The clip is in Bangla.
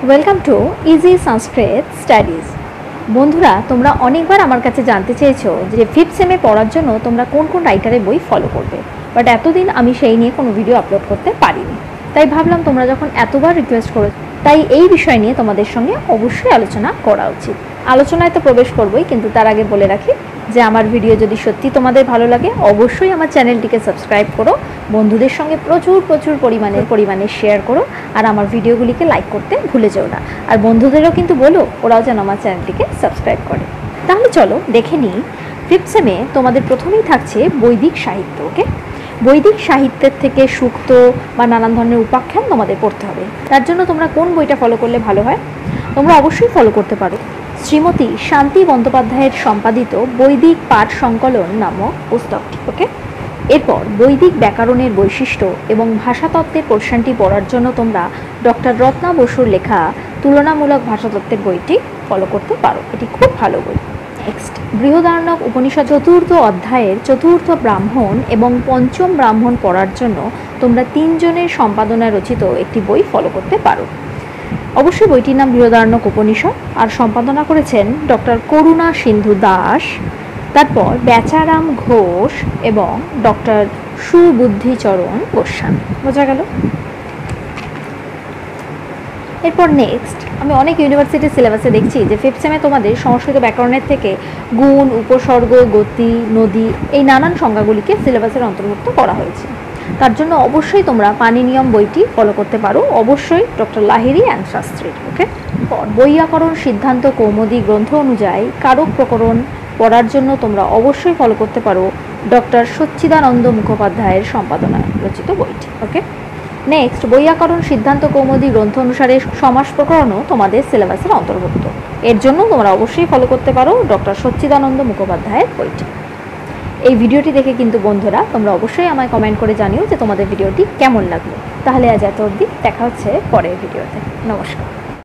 Welcome to easy Sanskrit studies. বন্ধুরা, তোমরা অনেকবার আমার কাছে জানতে চেয়েছো যে ফিফথ সেমে পড়ার জন্য তোমরা কোন কোন রাইটারের বই ফলো করবে, বাট এতদিন আমি সেই নিয়ে কোনো ভিডিও আপলোড করতে পারিনি। তাই ভাবলাম তোমরা যখন এতবার রিকোয়েস্ট করো, তাই এই বিষয় নিয়ে তোমাদের সঙ্গে অবশ্যই আলোচনা করা উচিত। আলোচনায় তো প্রবেশ করবোই, কিন্তু তার আগে বলে রাখি যে আমার ভিডিও যদি সত্যি তোমাদের ভালো লাগে অবশ্যই আমার চ্যানেলটিকে সাবস্ক্রাইব করো, বন্ধুদের সঙ্গে প্রচুর পরিমাণে শেয়ার করো, আর আমার ভিডিওগুলিকে লাইক করতে ভুলে যেও না। আর বন্ধুদেরও কিন্তু বলো ওরাও যেন আমার চ্যানেলটিকে সাবস্ক্রাইব করে। তাহলে চলো দেখে নিই। ফিফথ সেমে তোমাদের প্রথমেই থাকছে বৈদিক সাহিত্য। ওকে, বৈদিক সাহিত্যের থেকে সূক্ত বা নানান ধরনের উপাখ্যান তোমাদের পড়তে হবে। তার জন্য তোমরা কোন বইটা ফলো করলে ভালো হয়? তোমরা অবশ্যই ফলো করতে পারো শ্রীমতী শান্তি বন্দ্যোপাধ্যায়ের সম্পাদিত বৈদিক পাঠ সংকলন নামক পুস্তকটি। ওকে, এরপর বৈদিক ব্যাকরণের বৈশিষ্ট্য এবং ভাষাতত্ত্বের পোর্শনটি পড়ার জন্য তোমরা ডক্টর রত্না বসুর লেখা তুলনামূলক ভাষাতত্ত্বের বইটি ফলো করতে পারো। এটি খুব ভালো বই। নেক্সট, বৃহদারণ্যক উপনিষদ চতুর্থ অধ্যায়ের চতুর্থ ব্রাহ্মণ এবং পঞ্চম ব্রাহ্মণ পড়ার জন্য তোমরা 3 জনের সম্পাদনা রচিত একটি বই ফলো করতে পারো। অবশ্যই বইটির নাম বৃহদারণ্যক উপনিষদ, আর সম্পাদনা করেছেন ডক্টর করুণা সিন্ধু দাস, তারপর বেচারাম ঘোষ এবং ডক্টর সুবুদ্ধিচরণ গোস্বামী। বোঝা গেল? এরপর নেক্সট, আমি অনেক ইউনিভার্সিটির সিলেবাসে দেখছি যে ফিফথ সেমে তোমাদের সংস্কৃত ব্যাকরণের থেকে গুণ, উপসর্গ, গতি, নদী এই নানান সংজ্ঞাগুলিকে সিলেবাসের অন্তর্ভুক্ত করা হয়েছে। তার জন্য অবশ্যই তোমরা পাণিনিয়ম বইটি ফলো করতে পারো, অবশ্যই ডক্টর লাহিড়ী অ্যান্ড শাস্ত্রীর। ওকে, বৈয়াকরণ সিদ্ধান্ত কৌমুদী গ্রন্থ অনুযায়ী কারক প্রকরণ পড়ার জন্য তোমরা অবশ্যই ফলো করতে পারো ডক্টর সচ্চিদানন্দ মুখোপাধ্যায়ের সম্পাদনায় রচিত বইটি। ওকে, নেক্সট, বৈয়াকরণ সিদ্ধান্ত কৌমুদী গ্রন্থ অনুসারে সমাস প্রকরণও তোমাদের সিলেবাসের অন্তর্ভুক্ত। এর জন্য তোমরা অবশ্যই ফলো করতে পারো ডক্টর সচ্চিদানন্দ মুখোপাধ্যায়ের বইটি। এই ভিডিওটি দেখে কিন্তু বন্ধুরা তোমরা অবশ্যই আমায় কমেন্ট করে জানিও যে তোমাদের ভিডিওটি কেমন লাগলো। তাহলে আজ এত অবধি, দেখা হচ্ছে পরের ভিডিওতে। নমস্কার।